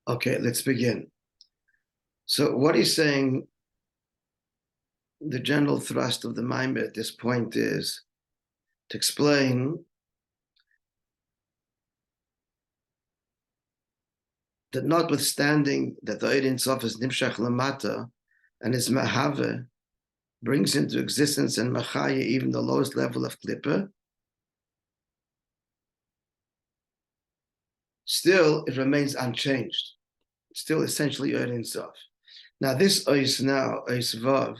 Okay, let's begin. So what he's saying, the general thrust of the Maamorim at this point is to explain that notwithstanding that the Ein Sof is Nimshach Lamata and his Mahave brings into existence and Machaya even the lowest level of Klippa, still it remains unchanged. It's still essentially Ein Sof. Now this Ois now, Ois Vav,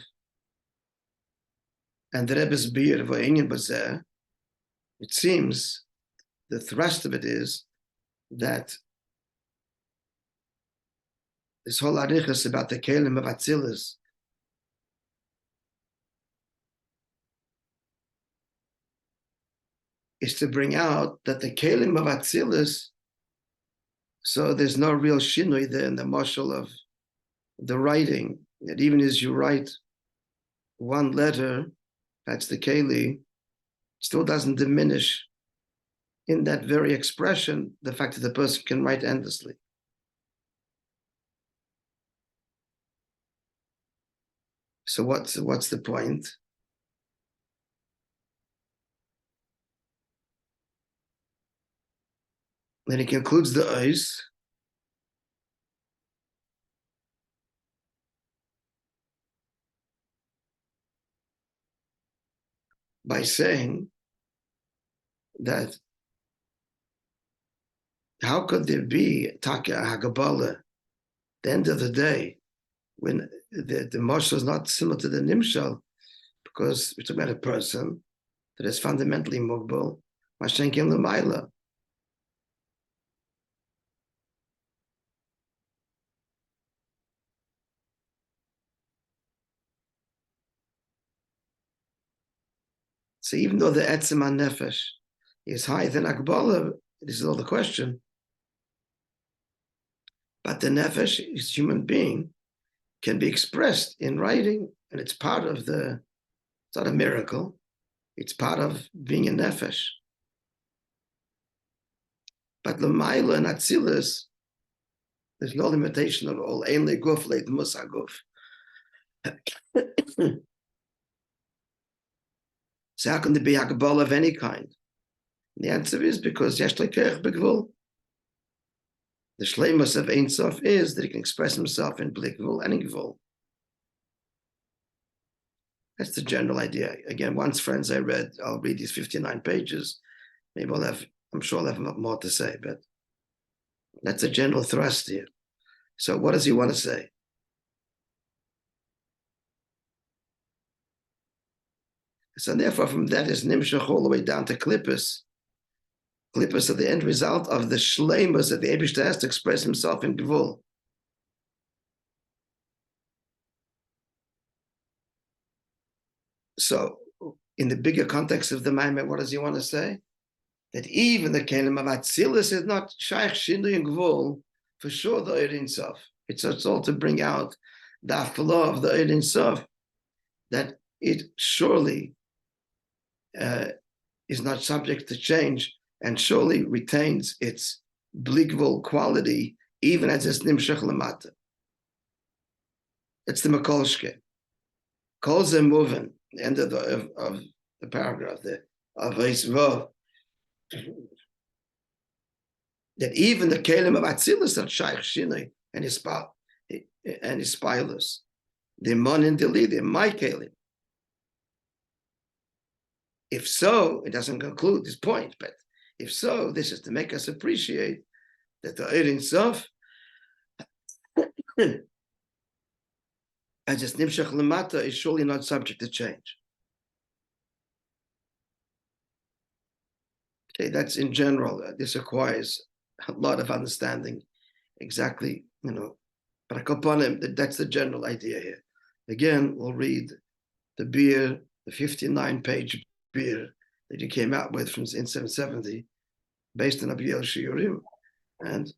and the Rebbe's Bir V'Inyan Bazeh, it seems the thrust of it is that this whole arichas about the kelim of Atzilus is to bring out that the kelim of Atzilus, so there's no real shinui there in the mashal of the writing, that even as you write one letter, that's the keli, still doesn't diminish in that very expression the fact that the person can write endlessly. So what's the point? Then he concludes the ois by saying that how could there be Taka Hagabala, the end of the day, when the Moshe is not similar to the Nimshal, because we're talking about a person that is fundamentally Mugbal, Mashenkin Lamaila. So even though the Etzem HaNefesh is higher than Akbala, this is all the question. But the Nefesh, is human being, can be expressed in writing, and it's part of it's not a miracle, it's part of being a Nefesh. But Lamaila and Atzilus, there's no limitation at all. Ein leguf leit musaguf. So how can there be Akbala of any kind? And the answer is because Yesh Lekech Begvul. The shleimus of Ein Sof is that he can express himself in Blikvul and in Gvul. That's the general idea. Again, once, friends, I'll read these 59 pages. Maybe I'm sure I'll have more to say, but that's a general thrust here. So what does he want to say? So therefore, from that is Nimshach all the way down to Klippus. Klippus are the end result of the shleimus that the Eibishter has to express himself in Gvul. So, in the bigger context of the Maamorim, what does he want to say? That even the kelim of Atzilus is not shaykh shinui and Gvul, for sure the Ein Sof. It's all to bring out the aflo of the Ein Sof, that it surely is not subject to change and surely retains its blikvul quality, even as it's nimshach lamata. It's the makolshke. Kol ze moving, the end of the paragraph there, of Eisvo, that even the kelim of Atzilus are shaykh shinui and his spilus, the mon and the my kelim. If so, it doesn't conclude this point, but if so, this is to make us appreciate that the Ein Sof, as its nimshach lamata, is surely not subject to change. Okay, that's in general. This requires a lot of understanding. Exactly, but upon him, that's the general idea here. Again, we'll read the beer, the 59-page beer that he came out with in 770, based on Abiyel Shiurim, and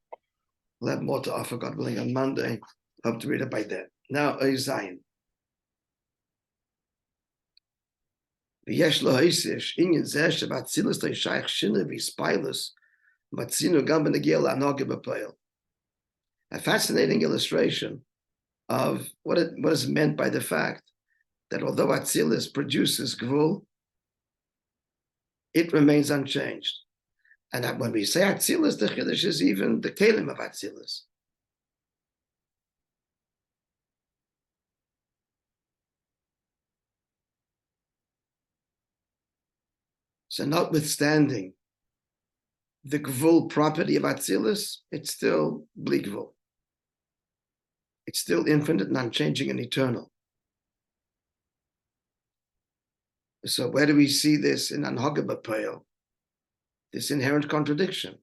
we'll have more to offer, God willing, on Monday. Hope to read it by then. Now, Zion. V'yesh lo ha'isish, inyan zeh shebatzilus le'shayach shinui v'spilus, matzinu gam b'negiel la'anoge b'poel. a fascinating illustration of what is meant by the fact that although Atzilus produces Gvul, it remains unchanged. And when we say Atzilus, the Chiddush is even the Kelim of Atzilus. So notwithstanding the Gvul property of Atzilus, it's still Bli Gvul. It's still infinite and unchanging and eternal. So where do we see this in Anhaga B'Poel? This inherent contradiction.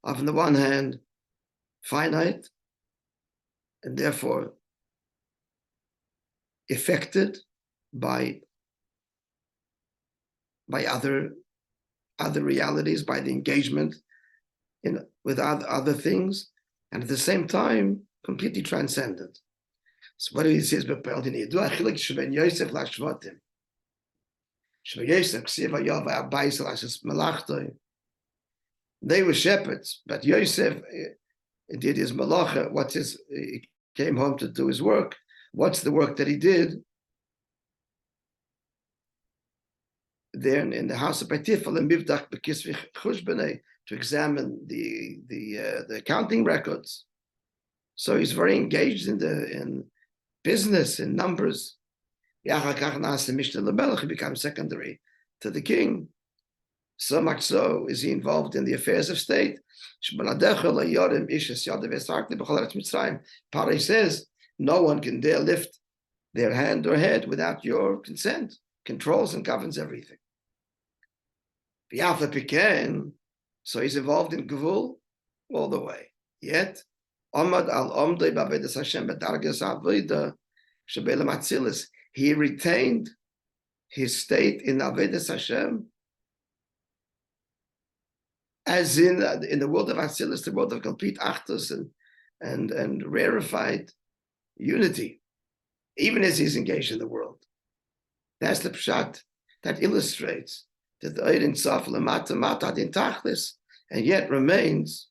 On the one hand, finite, and therefore affected by other realities, by the engagement with other things, and at the same time, completely transcendent. So what do we see as B'Poel? They were shepherds, but Yosef did his malacha. He came home to do his work. What's the work that he did? There in the house of Potiphar, to examine the accounting records. So he's very engaged in business, in numbers. He becomes secondary to the king. So much so is he involved in the affairs of state. Pari says, no one can dare lift their hand or head without your consent, controls and governs everything. So he's involved in Gvul all the way. Yet, he retained his state in Avodas Hashem, as in the world of Atzilus, the world of complete Achdus and rarefied unity, even as he's engaged in the world. That's the pshat that illustrates that the Ein Sof Lamata Mata Din Tachlis, and yet remains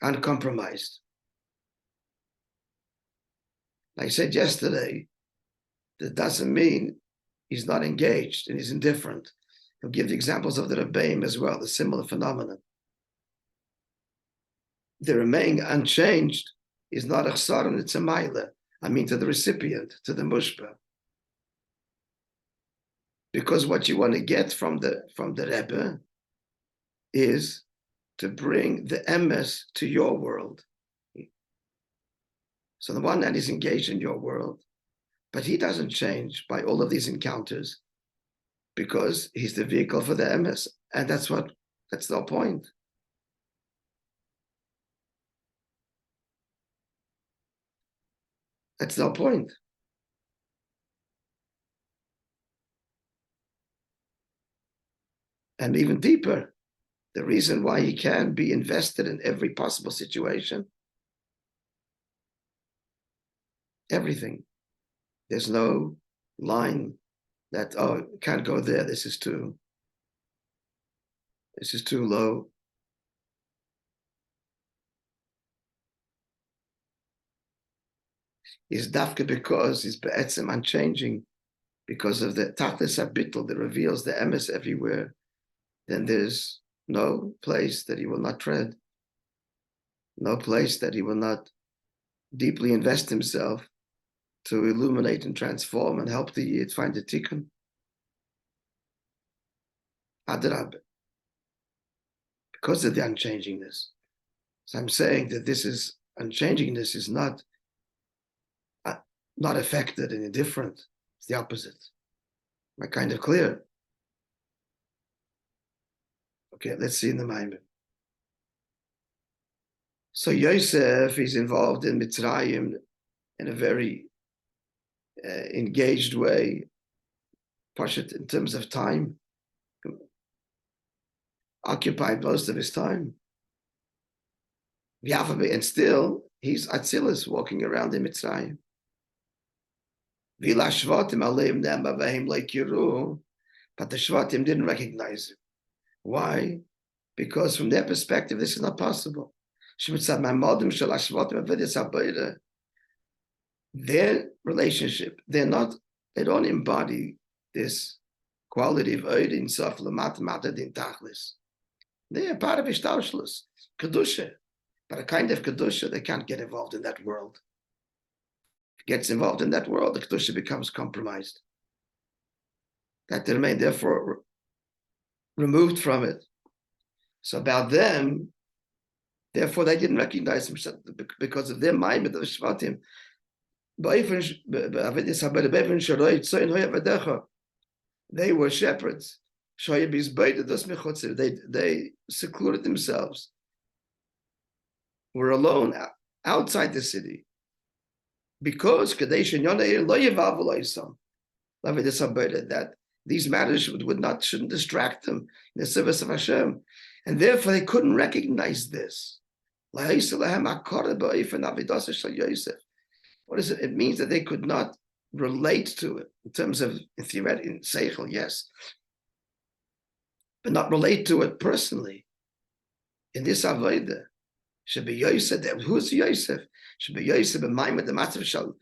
uncompromised. Like I said yesterday, that doesn't mean he's not engaged and he's indifferent. He'll give the examples of the Rabbi as well, the similar phenomenon. The remaining unchanged is not a chsaron, it's a maila. I mean to the recipient, to the mushpa. Because what you want to get from the Rebbe is to bring the emes to your world. So the one hand is engaged in your world, but he doesn't change by all of these encounters because he's the vehicle for the emes, and that's the whole point. That's the whole point. And even deeper, the reason why he can be invested in every possible situation, everything. There's no line that, oh, can't go there, this is too low. Is dafka because he's be'etzim unchanging, because of the tachlis habitl that reveals the emes everywhere, then there's no place that he will not tread, no place that he will not deeply invest himself to illuminate and transform and help the Yid find the tikkun. Adrab, because of the unchangingness. So I'm saying that this is unchangingness is not affected and indifferent. It's the opposite. Am I kind of clear? Okay, let's see in the Maamorim. So Yosef is involved in Mitzrayim in a very engaged way, Pashat in terms of time, occupied most of his time. And still, he's Atzilus walking around in Mitzrayim. But the Shvatim didn't recognize him. Why? Because from their perspective, this is not possible. Maamorim shel Shvatim ותשד באתי. Their relationship, they don't embody this quality of Ein Sof Lamat Mata Din Tachlis. They are part of Ishtaushlis, Kedusha. But a kind of Kedusha, they can't get involved in that world. If it gets involved in that world, the Kedusha becomes compromised. That they remain therefore removed from it. So about them, therefore they didn't recognize themselves because of their mind of the Shvatim. They were shepherds. They secluded themselves, were alone outside the city, because that these matters shouldn't distract them in the service of Hashem, and therefore they couldn't recognize this. What is it? It means that they could not relate to it in terms of theoretic in seichel, yes, but not relate to it personally. In this avodah, should be Yosef. Who's Yosef? Should be Yosef. B'mayim the matzav shal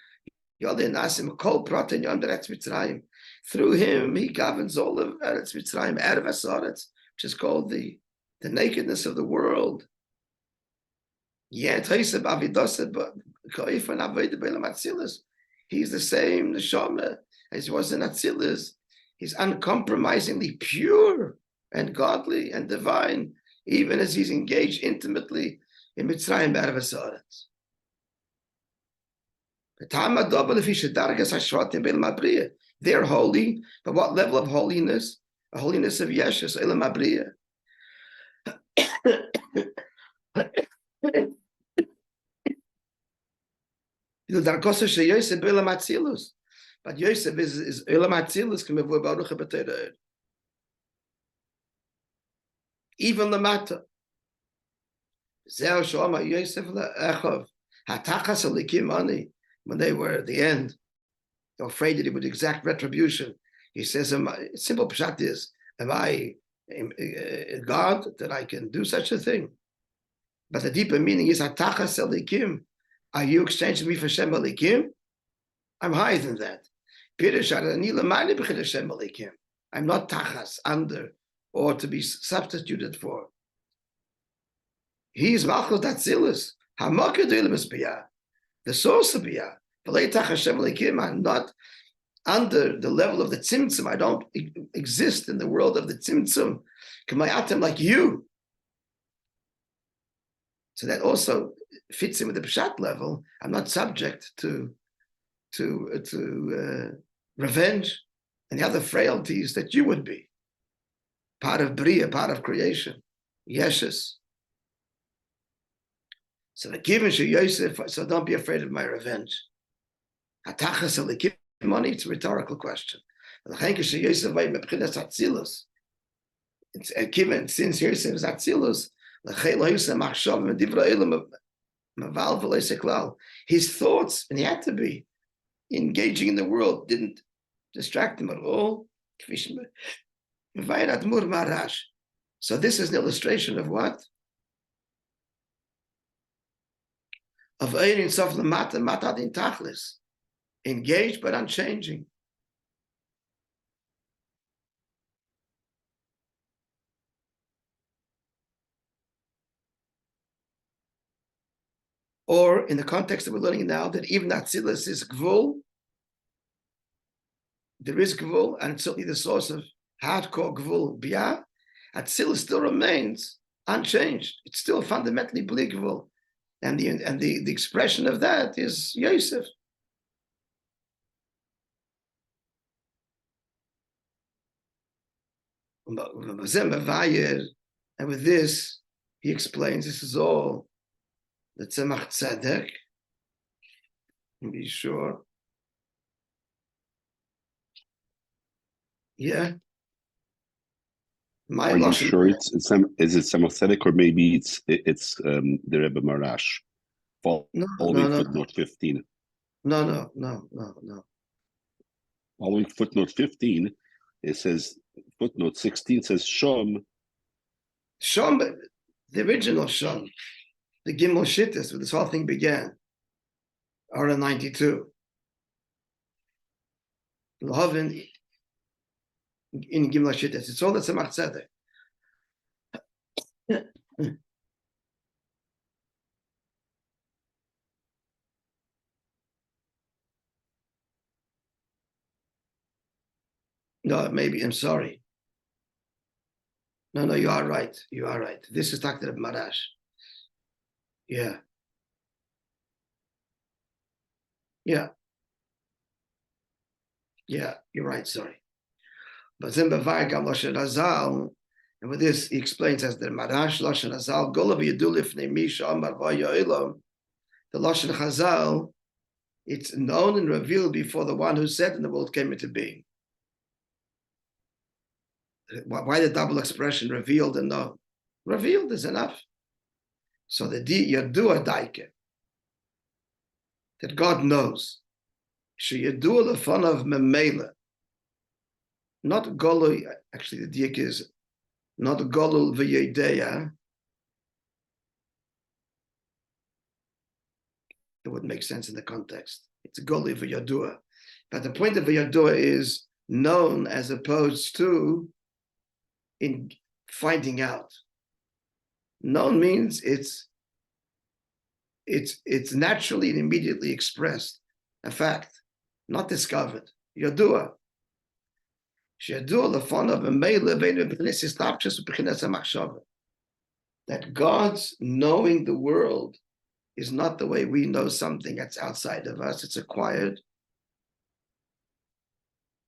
yodei nasim kol prat and yom Eretz Mitzrayim. Through him, he governs all of Eretz Mitzrayim, Erev Hasaretz, which is called the nakedness of the world. Yet Yosef avidoseh ka'if and avodah b'elam Atzilus. He's the same neshama as he was in Atzilus. He's uncompromisingly pure and godly and divine, even as he's engaged intimately in Mitzrayim Erev Hasaretz. They're holy, but what level of holiness? A holiness of Yeshus, Elam Abriya. But Yosef is Elam Atzilus, even Lamata. When they were at the end, they were afraid that he would exact retribution. He says, simple pshat is, am I God that I can do such a thing? But the deeper meaning is, are you exchanging me for Shem Elikim? I'm higher than that. I'm not tachas, under, or to be substituted for. He is Malchus Atzilus. The source of Biyah. I'm not under the level of the Tzimtzum. I don't exist in the world of the Tzimtzum. Like you. So that also fits in with the Pshat level. I'm not subject to revenge and the other frailties that you would be. Part of Bria, part of creation. Yeshus. So the given Yosef, so don't be afraid of my revenge. It's a rhetorical question. It's a given, since Yosef is Atzilus, his thoughts, and he had to be engaging in the world, didn't distract him at all. So this is an illustration of what? Of Ein Sof Lamata Mata Din Tachlis, engaged but unchanging. Or in the context that we're learning now, that even Atzilus is Gvul, there is Gvul, and it's certainly the source of hardcore Gvul Biyah. Atzilus still remains unchanged. It's still fundamentally Bli Gvul. And the expression of that is Yosef. And with this, he explains this is all the Tzemach Tzedek. Be sure. Yeah. Are you sure is it Tzemach Tzedek, or maybe it's the Rebbe Marash? Following footnote 15. No. Following footnote 15, it says, footnote 16 says Shom. Shom, the original Shom. the Gimel Shittis, where this whole thing began, are in 92. L'hovin in Gimel Shittis. It's all the Tzemach Tzedek. No, maybe, I'm sorry. No, you are right. You are right. This is talking about Marash. Yeah. Yeah. Yeah, you're right, sorry. But then Bavayagam Loshen Azal, and with this he explains as the Marash Loshen Azal, Golav Yedulif Nemisha Amar Vayoilam, the Loshen Chazal, it's known and revealed before the one who said and the world came into being. Why the double expression revealed and known? Revealed is enough. So the Yadua Daike, that God knows. Sheyadua lefan of Memela, not Golul, actually the diak is not Golul v'yedeya. It wouldn't make sense in the context. It's Golul v'yadua. But the point of v'yadua is known as opposed to in finding out. Known means it's naturally and immediately expressed, a fact, not discovered. Yadua. That God's knowing the world is not the way we know something that's outside of us, it's acquired.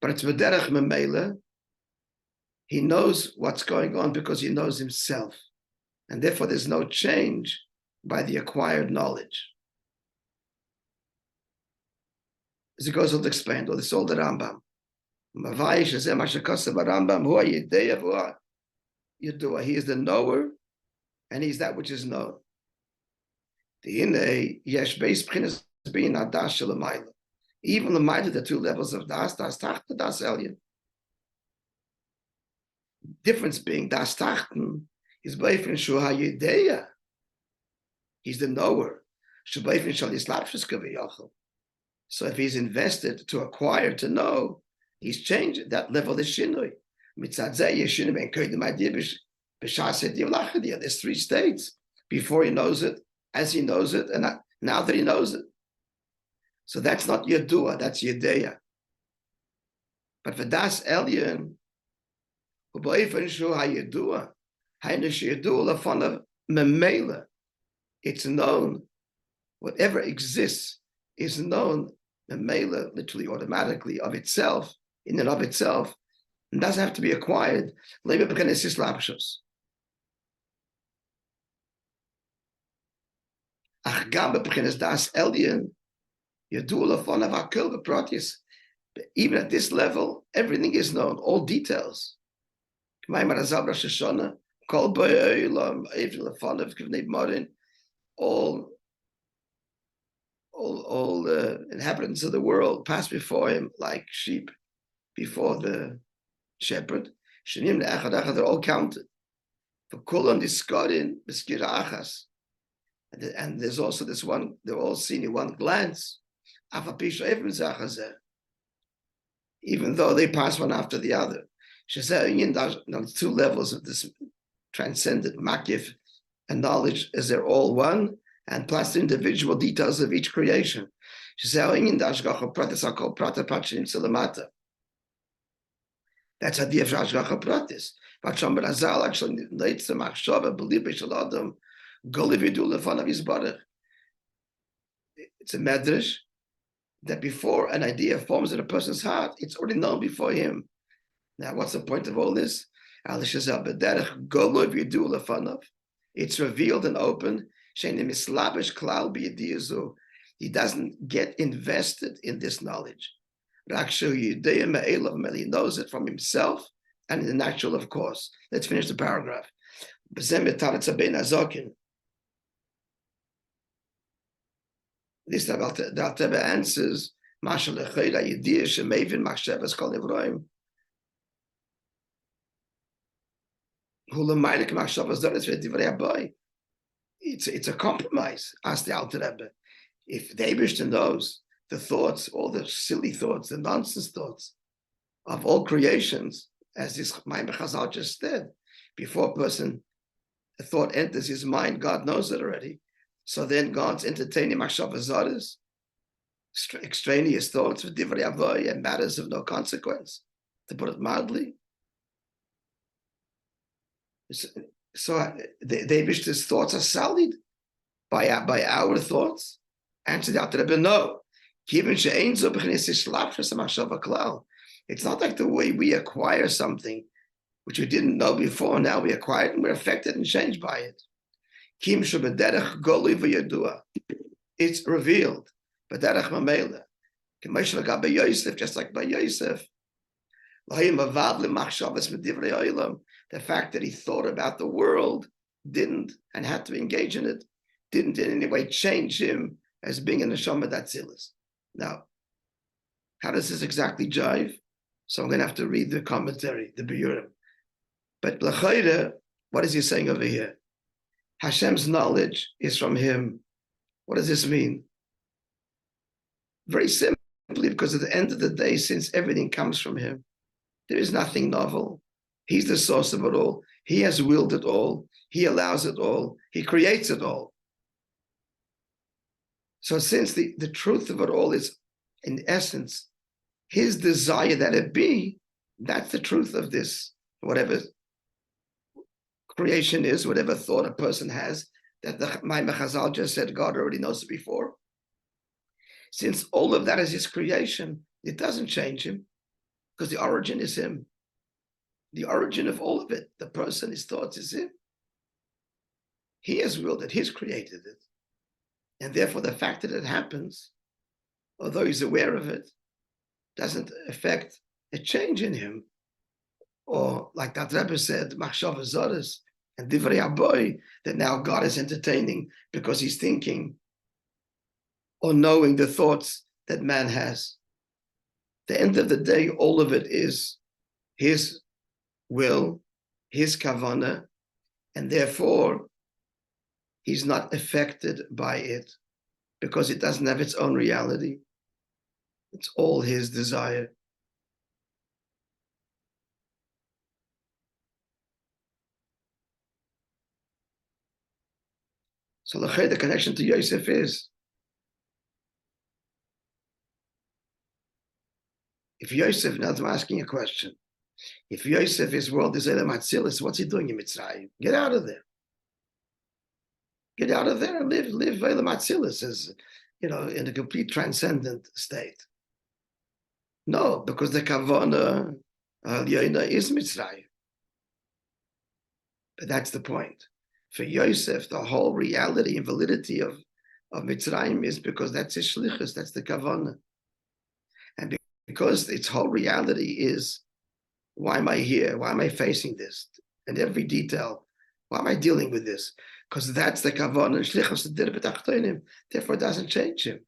But it's v'derech memela. He knows what's going on because he knows himself. And therefore there's no change by the acquired knowledge. As it goes on to explain, this is all the Rambam. He is the knower, and he's that which is known. Even the mind of the two levels of das tacht, das elyon. Difference being das tachten is beifin shu hayedeya. He's the knower. So if he's invested to acquire, to know, he's changed. That level is shinui. There's three states. Before he knows it, as he knows it, and now that he knows it. So that's not Yadua, that's Yedeya. But for Das Elyon, it's known. Whatever exists is known, Memela, literally automatically, of itself, in and of itself, and doesn't have to be acquired. Even at this level, everything is known, all details. All inhabitants of the world pass before him like sheep before the shepherd. They're all counted. And there's also this one, they're all seen in one glance. Even though they pass one after the other. Two levels of this transcendent makif and knowledge is they're all one, and plus the individual details of each creation. That's idea of Hashgacha Pratis. It's a medrash that before an idea forms in a person's heart, it's already known before him. Now, what's the point of all this? It's revealed and open. He doesn't get invested in this knowledge. He knows it from himself and in the natural, of course. Let's finish the paragraph. This the Alter answers, it's a compromise, asked the Alter Rebbe. If the Eibishter knows the thoughts, all the silly thoughts, the nonsense thoughts of all creations, as this Maamorim Chazal just said, before a thought enters his mind, God knows it already. So then God's entertaining machshavas zaros, extraneous thoughts with divrei avoy and matters of no consequence, to put it mildly. So the Eibishter's thoughts are sullied by our thoughts. Answer the Alter Rebbe, no. It's not like the way we acquire something which we didn't know before. Now we acquire it and we're affected and changed by it. It's revealed. Just like by Yosef. The fact that he thought about the world didn't, and had to engage in it, didn't in any way change him as being a neshama d'atzilis. Now, how does this exactly jive? So I'm going to have to read the commentary, the biurim. But l'chayre, what is he saying over here? Hashem's knowledge is from him. What does this mean? Very simply, because at the end of the day, since everything comes from him, there is nothing novel. He's the source of it all. He has willed it all. He allows it all. He creates it all. So since the truth of it all is, in essence, his desire that it be, that's the truth of this, whatever creation is, whatever thought a person has, that the Maamorim Chazal just said God already knows it before. Since all of that is his creation, it doesn't change him, because the origin is him. The origin of all of it, the person, his thoughts, is him. He has willed it, he's created it. And therefore the fact that it happens, although he's aware of it, doesn't affect a change in him. Or like that Rabbi said, machshavas zaros and divrei avoy, that now God is entertaining because he's thinking or knowing the thoughts that man has. At the end of the day, all of it is his will, his kavanah, and therefore he's not affected by it because it doesn't have its own reality. It's all his desire. So the connection to Yosef is, if Yosef, now I'm asking a question, if Yosef, his world is Elam Atzilis, what's he doing in Mitzrayim? Get out of there. Get out of there and live Elam Atzilis as, in a complete transcendent state. No, because the Kavanah Al-Yoina is Mitzrayim. But that's the point. For Yosef, the whole reality and validity of Mitzrayim is because that's his shlichus, that's the Kavanah. And because its whole reality is, why am I here? Why am I facing this? In every detail, why am I dealing with this? Because that's the kavanah and shlichus b'tachtonim. Therefore, it doesn't change him.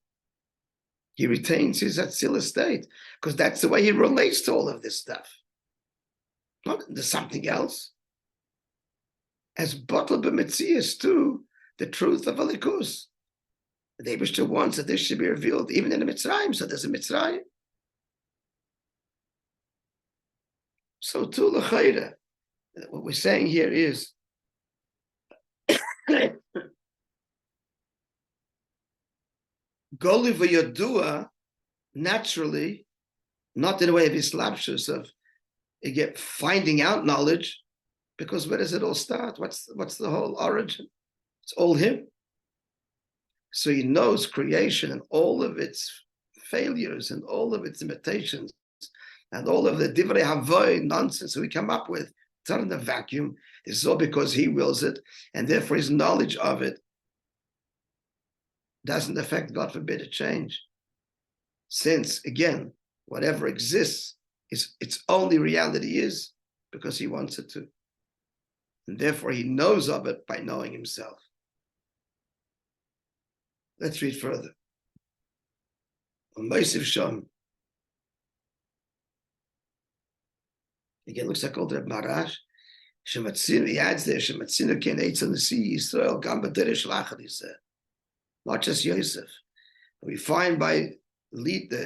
He retains his atzilus state because that's the way he relates to all of this stuff. Not there's something else. As bottled b'metzias too, the truth of alikus. The Eibishter wants that this should be revealed even in the Mitzrayim. So there's a Mitzrayim. So too l'chayre, what we're saying here is Goli v'yodua, naturally, not in a way of islapshus of finding out knowledge, because where does it all start? What's the whole origin? It's all him. So he knows creation and all of its failures and all of its imitations and all of the divrei havoy nonsense we come up with. It's not in the vacuum. This is all because he wills it, and therefore his knowledge of it doesn't affect, God forbid, a change. Since, again, whatever exists, its only reality is because he wants it to. And therefore he knows of it by knowing himself. Let's read further. Moishe Shom. Again, looks like old Reb Marash. He adds there, Shematzinu ken eitz on the sea, Yisrael, gam b'derish lachad, he said. Not just Yosef. We find by leaders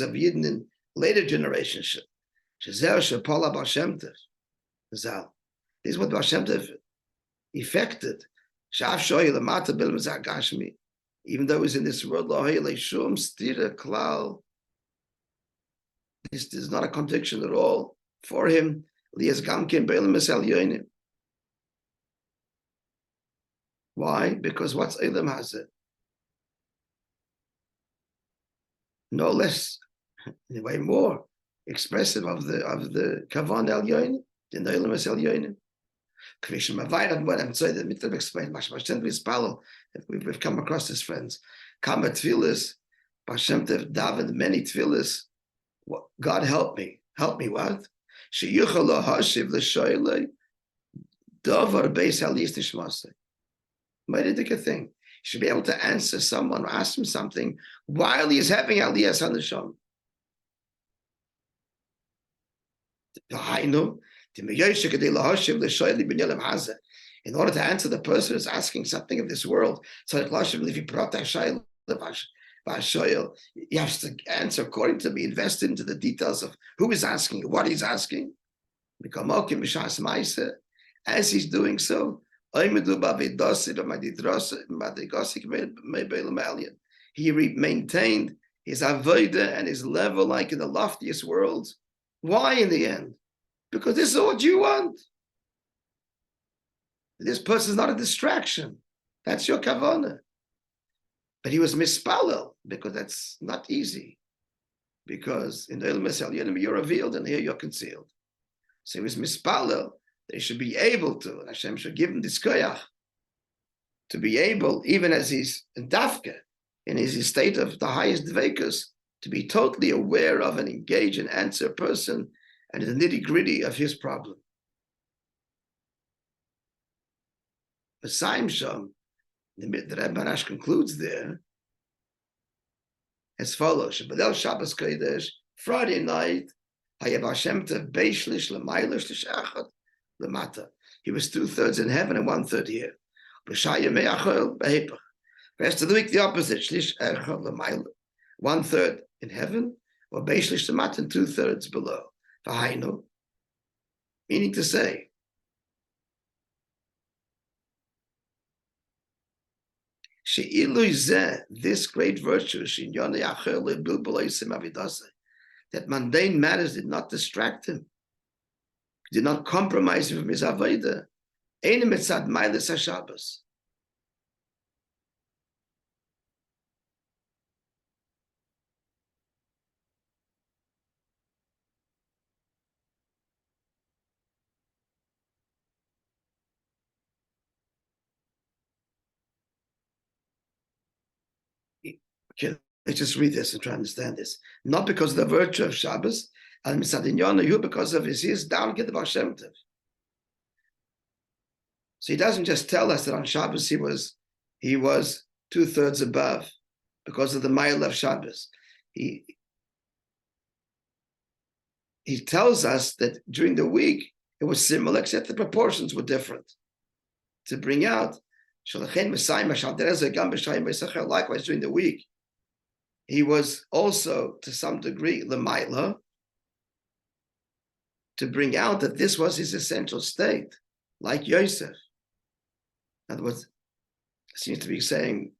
of Yidden in later generations, Shazer Shapala Baal Shem Tov, Zal. This is what Baal Shem Tov effected. Shaf Shoy Lamata Bil Gashmi. Even though he's in this world, Shum Stira Klal. This is not a contradiction at all for him. Lias Gamkin Beilim Esel Yoinim. Why? Because what's Elam Hazeh? No less, in a way more expressive of the Kavan El Yoinim than the Elam Esel Yoinim. Kvishim Avayad, what I'm saying, the Mitzvah explained, Mashmashem Vizpalo, we've come across his friends. Kama Tfilis, Bashem Tev David, many Tfilis. God help me what? Sheyuchalo Hashiv L'Shoyle, Dovar Beis Halis Tishmasei. Mighty thing. You should be able to answer someone or ask him something while he is having Aliyas HaNeshama. In order to answer the person who's asking something of this world, so you have to answer according to be invested into the details of who is asking, what he's asking. As he's doing so, he maintained his avodah and his level like in the loftiest worlds. Why in the end? Because this is what you want. This person is not a distraction. That's your kavanah. But he was mispalel because that's not easy. Because in the Ilm Esel Yonim you're revealed and here you're concealed. So he was mispalel. They should be able to, and Hashem should give him this koyach, to be able, even as he's in dafka, in his state of the highest dvekus, to be totally aware of and engage and answer a person and the nitty-gritty of his problem. Besides Sham, the Rebbe Marash concludes there as follows: Shabbat Shabbos Kodesh, Friday night, Hayav Hashem Tev Beishlish L'Maylish L'Shachad L'Mata. He was 2/3 in heaven and 1/3 here. B'Shaya Me'achol B'Hepach. Rest of the week, the opposite. Shlish Echad L'Maylish. 1/3 in heaven, or Beishlish L'Mata, and 2/3 below. V'Hainu. Meaning to say, this great virtue, that mundane matters did not distract him, did not compromise him from his avodah. Okay, let's just read this and try to understand this. Not because of the virtue of Shabbos, and because of his down get the Baal Shem Tov. So he doesn't just tell us that on Shabbos he was 2/3 above because of the mile of Shabbos. He tells us that during the week it was similar, except the proportions were different. To bring out likewise during the week, he was also to some degree l'mayla, to bring out that this was his essential state, like Yosef. In other words, seems to be saying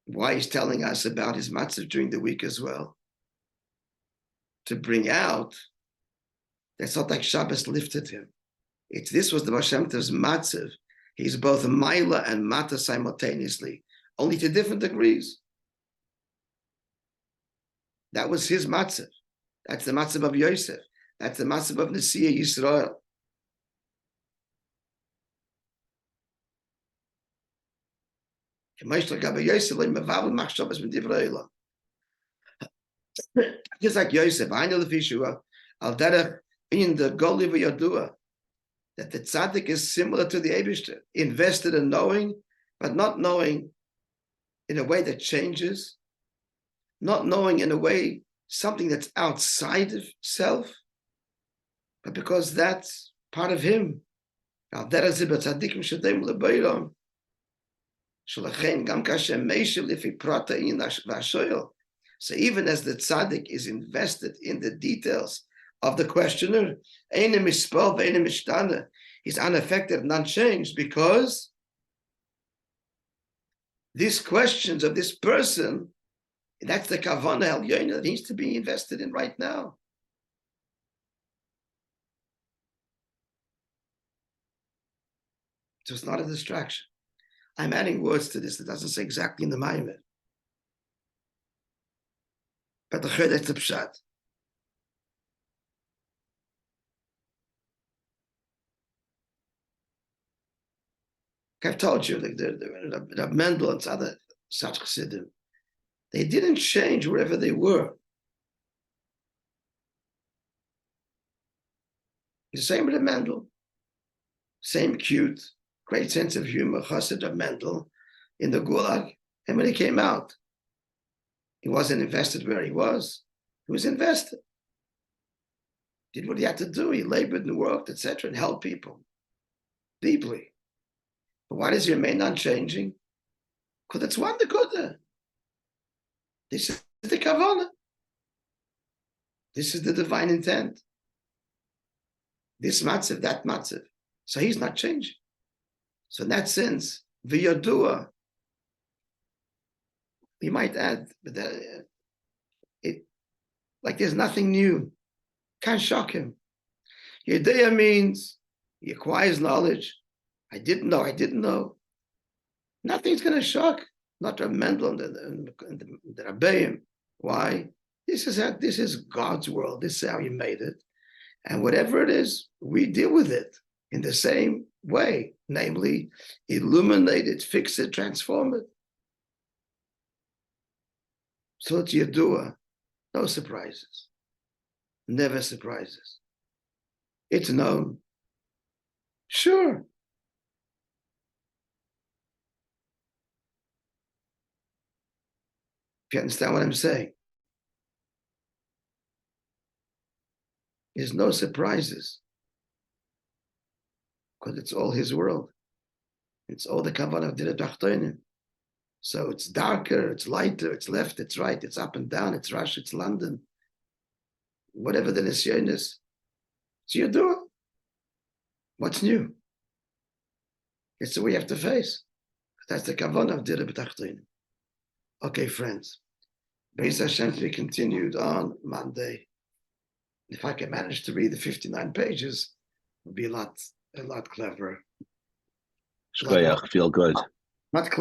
why he's telling us about his matzah during the week as well. To bring out that's not like Shabbos lifted him. This was the Baal Shem Tov's matzah. He's both Maila and Mata simultaneously, only to different degrees. That was his matzah. That's the matzah of Yosef. That's the matzah of Nesiya Yisrael. Just like Yosef, I know the Fishua, Al Derech in the Goli V'Yadua, that the tzaddik is similar to the Eibishter, invested in knowing, but not knowing in a way that changes, not knowing in a way something that's outside of self, but because that's part of him. So even as the tzaddik is invested in the details of the questioner, he's unaffected and unchanged because these questions of this person, that's the kavanah elyono that needs to be invested in right now. So it's not a distraction. I'm adding words to this that doesn't say exactly in the Maamorim. But that's the pshat. I've told you, like the Mendel and other such chassidim, they didn't change wherever they were. The same with the Mendel, same cute, great sense of humor, chassid of Mendel in the Gulag, and when he came out, he wasn't invested where he was. He was invested. Did what he had to do. He labored and worked, etc., and helped people deeply. But why does he remain unchanging? Because it's one the good. This is the kavanah. This is the divine intent. This matziv, that matziv. So he's not changing. So in that sense, v'yadua, we might add, but like there's nothing new. Can't shock him. Yedaya means he acquires knowledge. I didn't know. Nothing's going to shock. Not Rabbi Mendel and the Rabbi. Why? This is God's world. This is how he made it. And whatever it is, we deal with it in the same way. Namely, illuminate it, fix it, transform it. So it's Yadua. No surprises. Never surprises. It's known. Sure. If you understand what I'm saying. There's no surprises. Because it's all his world. It's all the kavanah of Dira Tachtonim. So it's darker, it's lighter, it's left, it's right, it's up and down, it's Rush, it's London. Whatever the nisyon is, it's Yadua. What's new? It's the way you have to face. That's the kavanah of Dira B'Tachtonim. Okay, friends. Beis Hashem to be continued on Monday. If I can manage to read the 59 pages, it would be a lot cleverer. Shkoyach, feel good. Not clever.